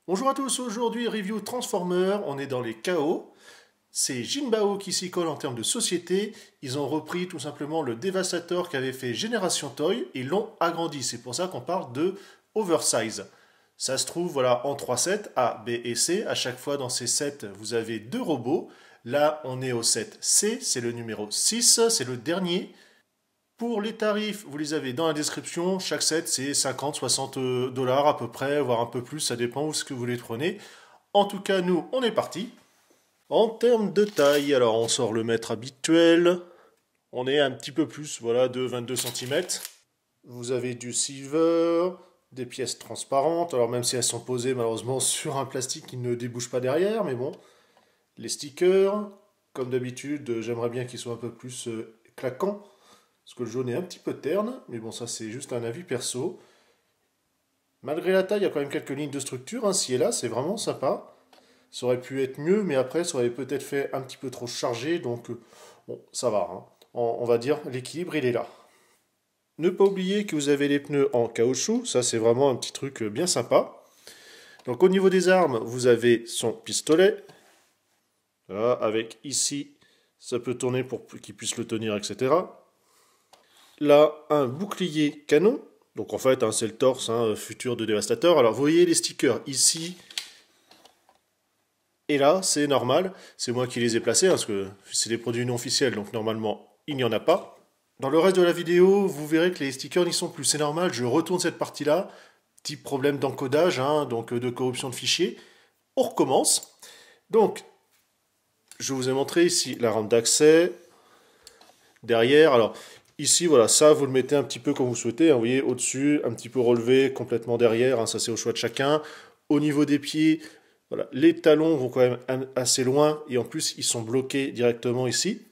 Bonjour à tous, aujourd'hui review Transformers, on est dans les KO. C'est Jinbao qui s'y colle en termes de société. Ils ont repris tout simplement le Devastator qu'avait fait Génération Toy et l'ont agrandi. C'est pour ça qu'on parle de Oversize. Ça se trouve voilà, en 3 sets, A, B et C. À chaque fois dans ces sets, vous avez 2 robots. Là, on est au set C, c'est le numéro 6, c'est le dernier. Pour les tarifs, vous les avez dans la description. Chaque set, c'est 50-60 dollars à peu près, voire un peu plus, ça dépend où ce que vous les prenez. En tout cas, nous, on est parti. En termes de taille, alors on sort le mètre habituel. On est un petit peu plus, voilà, de 22 cm. Vous avez du silver, des pièces transparentes. Alors même si elles sont posées malheureusement sur un plastique qui ne débouche pas derrière, mais bon. Les stickers, comme d'habitude, j'aimerais bien qu'ils soient un peu plus claquants. Parce que le jaune est un petit peu terne, mais bon, ça c'est juste un avis perso. Malgré la taille, il y a quand même quelques lignes de structure, hein, ci et là, c'est vraiment sympa. Ça aurait pu être mieux, mais après, ça aurait peut-être fait un petit peu trop chargé, donc bon, ça va. Hein. On va dire, l'équilibre, il est là. Ne pas oublier que vous avez les pneus en caoutchouc, ça c'est vraiment un petit truc bien sympa. Donc au niveau des armes, vous avez son pistolet. Voilà, avec ici, ça peut tourner pour qu'il puisse le tenir, etc. Là, un bouclier canon. Donc en fait, hein, c'est le torse futur de Devastator. Alors vous voyez les stickers ici et là, c'est normal. C'est moi qui les ai placés, hein, parce que c'est des produits non officiels, donc normalement, il n'y en a pas. Dans le reste de la vidéo, vous verrez que les stickers n'y sont plus. C'est normal, je retourne cette partie-là. Petit problème d'encodage, hein, donc de corruption de fichiers. On recommence. Donc, je vous ai montré ici la rampe d'accès. Derrière, alors... Ici, voilà, ça, vous le mettez un petit peu comme vous souhaitez. Hein, vous voyez, au-dessus, un petit peu relevé, complètement derrière. Hein, ça, c'est au choix de chacun. Au niveau des pieds, voilà, les talons vont quand même assez loin. Et en plus, ils sont bloqués directement ici.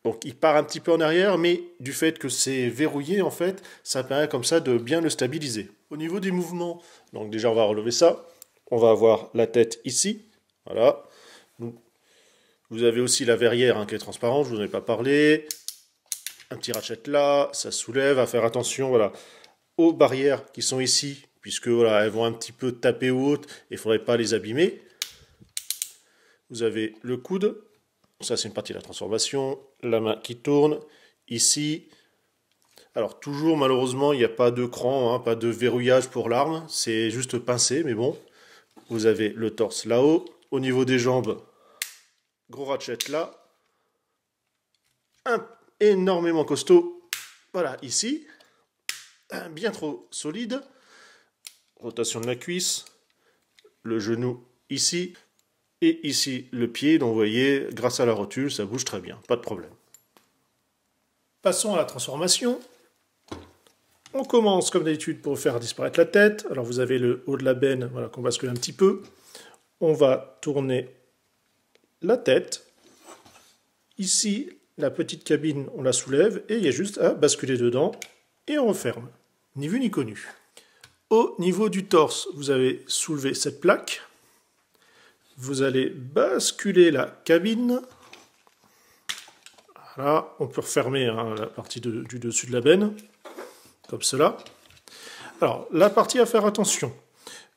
Donc, il part un petit peu en arrière, mais du fait que c'est verrouillé, en fait, ça permet comme ça de bien le stabiliser. Au niveau des mouvements, donc déjà, on va relever ça. On va avoir la tête ici. Voilà. Vous avez aussi la verrière hein, qui est transparente, je ne vous en ai pas parlé. Un petit ratchet là, ça soulève, à faire attention voilà, aux barrières qui sont ici, puisque voilà, elles vont un petit peu taper ou autre, et il ne faudrait pas les abîmer. Vous avez le coude, ça c'est une partie de la transformation, la main qui tourne, ici. Alors toujours malheureusement il n'y a pas de cran, hein, pas de verrouillage pour l'arme, c'est juste pincé, mais bon. Vous avez le torse là-haut, au niveau des jambes, gros ratchet là, énormément costaud, voilà, ici, bien trop solide, rotation de la cuisse, le genou ici, et ici le pied, donc vous voyez, grâce à la rotule, ça bouge très bien, pas de problème. Passons à la transformation. On commence comme d'habitude pour faire disparaître la tête, alors vous avez le haut de la benne, voilà, qu'on bascule un petit peu, on va tourner la tête, ici, la petite cabine, on la soulève et il y a juste à basculer dedans et on referme. Ni vu ni connu. Au niveau du torse, vous avez soulevé cette plaque. Vous allez basculer la cabine. Voilà, on peut refermer hein, la partie du dessus de la benne, comme cela. Alors, la partie à faire attention.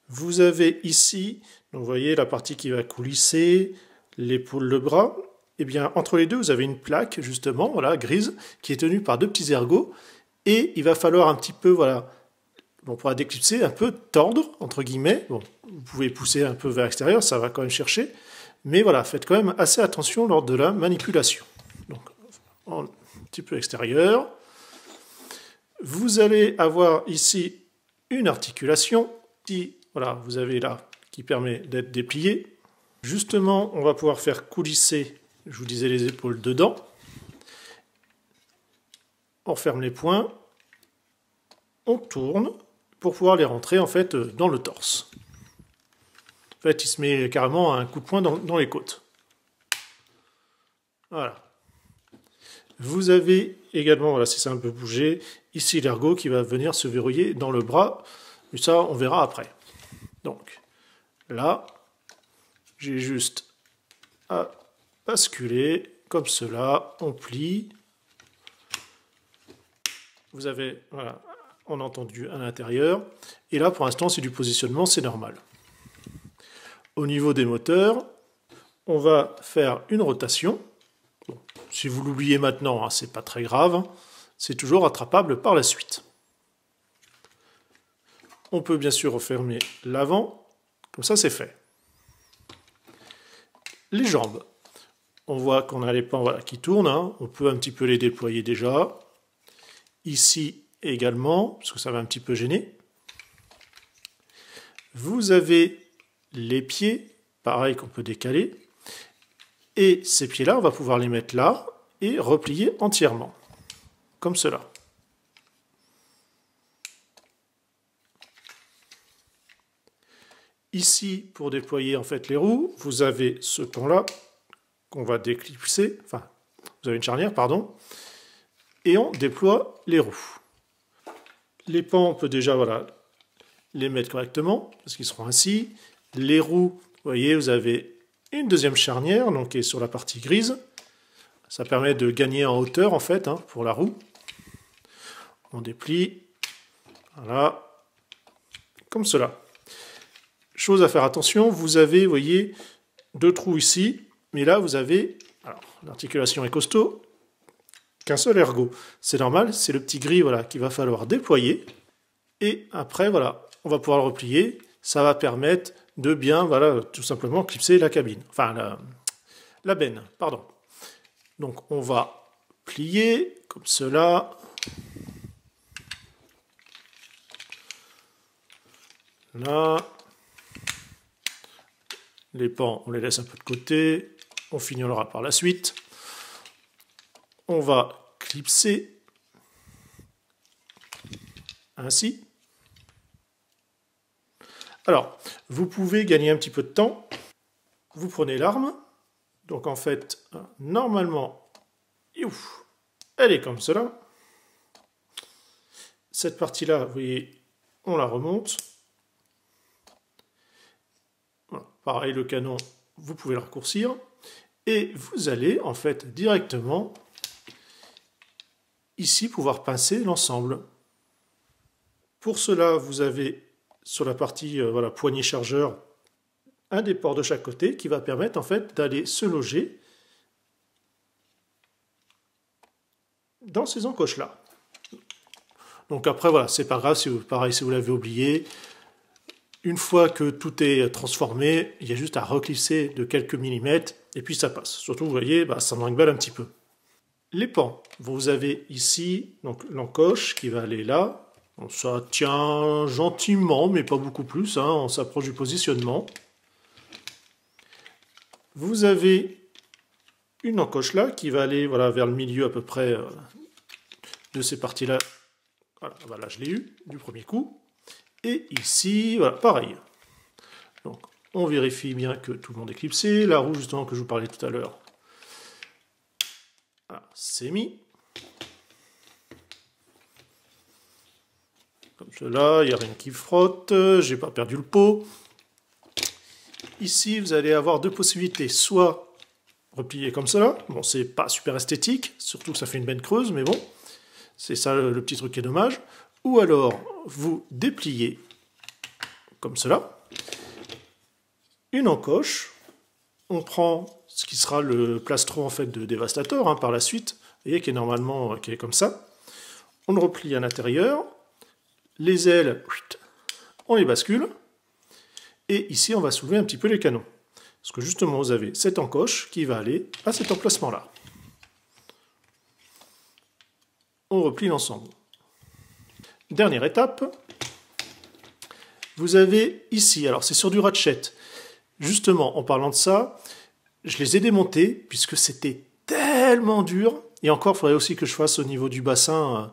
Vous avez ici, donc vous voyez la partie qui va coulisser, l'épaule, le bras. Et bien, entre les deux, vous avez une plaque, justement, voilà, grise, qui est tenue par 2 petits ergots. Et il va falloir un petit peu, voilà, on pourra déclipser, un peu tordre, entre guillemets. Bon, vous pouvez pousser un peu vers l'extérieur, ça va quand même chercher. Mais voilà, faites quand même assez attention lors de la manipulation. Donc, un petit peu extérieur. Vous allez avoir ici une articulation qui, voilà, vous avez là, qui permet d'être dépliée. Justement, on va pouvoir faire coulisser, je vous disais, les épaules dedans. On ferme les poings, on tourne pour pouvoir les rentrer en fait dans le torse. En fait, il se met carrément un coup de poing dans les côtes. Voilà. Vous avez également, voilà, si ça a un peu bougé, ici l'ergot qui va venir se verrouiller dans le bras. Mais ça, on verra après. Donc, là, j'ai juste à basculer comme cela, on plie. Vous avez voilà, on a entendu à l'intérieur. Et là, pour l'instant, c'est du positionnement, c'est normal. Au niveau des moteurs, on va faire une rotation. Bon, si vous l'oubliez maintenant, hein, c'est pas très grave. C'est toujours rattrapable par la suite. On peut bien sûr refermer l'avant. Comme ça, c'est fait. Les jambes. On voit qu'on a les pans voilà, qui tournent. Hein. On peut un petit peu les déployer déjà. Ici également, parce que ça va un petit peu gêner. Vous avez les pieds, pareil qu'on peut décaler. Et ces pieds-là, on va pouvoir les mettre là et replier entièrement. Comme cela. Ici, pour déployer en fait les roues, vous avez ce pan-là qu'on va déclipser. Enfin, vous avez une charnière, pardon. Et on déploie les roues. Les pans, on peut déjà voilà, les mettre correctement, parce qu'ils seront ainsi. Les roues, vous voyez, vous avez une deuxième charnière, donc qui est sur la partie grise. Ça permet de gagner en hauteur, en fait, hein, pour la roue. On déplie, voilà, comme cela. Chose à faire attention, vous avez, vous voyez, deux trous ici, mais là, vous avez, alors, l'articulation est costaud, qu'un seul ergot. C'est normal, c'est le petit gris voilà, qu'il va falloir déployer. Et après, voilà, on va pouvoir le replier. Ça va permettre de bien, voilà, tout simplement clipser la cabine. Enfin, la benne, pardon. Donc, on va plier comme cela. Là. Les pans, on les laisse un peu de côté. On fignolera par la suite. On va clipser ainsi. Alors, vous pouvez gagner un petit peu de temps. Vous prenez l'arme. Donc en fait, normalement, elle est comme cela. Cette partie-là, vous voyez, on la remonte. Voilà. Pareil, le canon, vous pouvez le raccourcir. Et vous allez en fait directement ici pouvoir pincer l'ensemble. Pour cela, vous avez sur la partie voilà, poignée chargeur un des ports de chaque côté qui va permettre en fait d'aller se loger dans ces encoches là. Donc après voilà, c'est pas grave si vous, pareil si vous l'avez oublié. Une fois que tout est transformé, il y a juste à reclisser de quelques millimètres et puis ça passe. Surtout vous voyez, bah, ça m'emballe un petit peu. Les pans, vous avez ici donc l'encoche qui va aller là. Bon, ça tient gentiment, mais pas beaucoup plus. Hein, on s'approche du positionnement. Vous avez une encoche là qui va aller voilà, vers le milieu à peu près de ces parties-là. Voilà, je l'ai eu du premier coup. Et ici, voilà, pareil. Donc, on vérifie bien que tout le monde est clipsé. La roue justement que je vous parlais tout à l'heure. Voilà, c'est mis. Comme cela, il n'y a rien qui frotte, j'ai pas perdu le pot. Ici, vous allez avoir deux possibilités. Soit replier comme cela. Bon, c'est pas super esthétique, surtout que ça fait une benne creuse, mais bon, c'est ça le petit truc qui est dommage. Ou alors, vous dépliez comme cela. Une encoche. On prend ce qui sera le plastron en fait de Devastator hein, par la suite, vous voyez qui est normalement qui est comme ça. On le replie à l'intérieur, les ailes, on les bascule, et ici on va soulever un petit peu les canons. Parce que justement vous avez cette encoche qui va aller à cet emplacement-là. On replie l'ensemble. Dernière étape, vous avez ici, alors c'est sur du ratchet. Justement, en parlant de ça, je les ai démontés puisque c'était tellement dur. Et encore, il faudrait aussi que je fasse au niveau du bassin.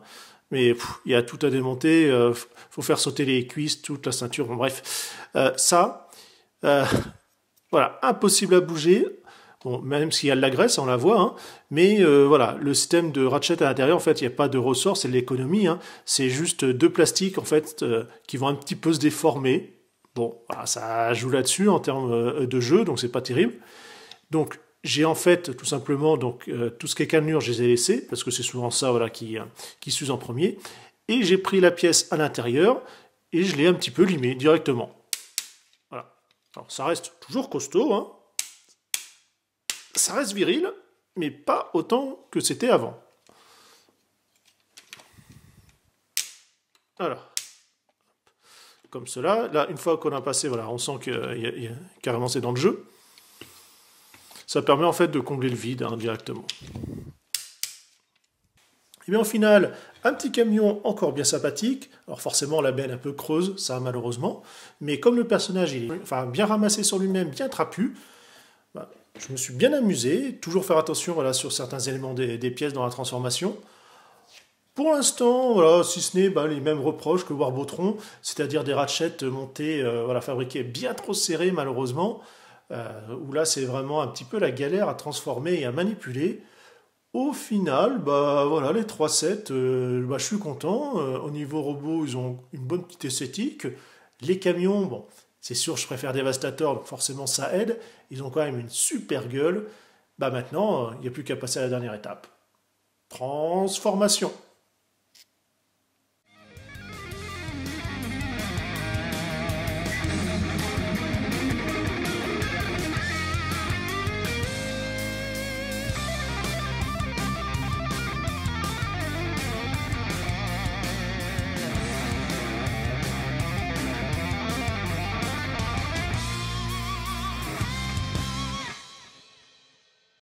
Mais il y a tout à démonter. Faut faire sauter les cuisses, toute la ceinture. Bon, bref, voilà, impossible à bouger. Bon, même s'il y a de la graisse, on la voit. Hein, mais voilà, le système de ratchet à l'intérieur, en fait, il n'y a pas de ressort, c'est de l'économie. Hein, c'est juste deux plastiques, en fait, qui vont un petit peu se déformer. Bon, voilà, ça joue là-dessus en termes de jeu, donc c'est pas terrible. Donc j'ai en fait tout simplement donc tout ce qui est cannelure, je les ai laissés parce que c'est souvent ça voilà qui s'use en premier. et j'ai pris la pièce à l'intérieur et je l'ai un petit peu limé directement. Voilà. Alors ça reste toujours costaud, hein. Ça reste viril, mais pas autant que c'était avant. Voilà. Comme cela. Là, une fois qu'on a passé, voilà, on sent que carrément c'est dans le jeu. Ça permet en fait de combler le vide, hein, directement. Et bien au final, un petit camion encore bien sympathique. Alors forcément la benne un peu creuse, ça malheureusement. Mais comme le personnage il est bien ramassé sur lui-même, bien trapu, bah, je me suis bien amusé. Toujours faire attention, voilà, sur certains éléments des pièces dans la transformation. Pour l'instant, voilà, si ce n'est les mêmes reproches que Warbotron, c'est-à-dire des ratchets montés, fabriqués bien trop serrés malheureusement, où là c'est vraiment un petit peu la galère à transformer et à manipuler. Au final, voilà, les 3 sets, je suis content. Au niveau robot, ils ont une bonne petite esthétique. Les camions, bon, c'est sûr, je préfère Devastator, donc forcément ça aide. Ils ont quand même une super gueule. Maintenant, il n'y a plus qu'à passer à la dernière étape. Transformation.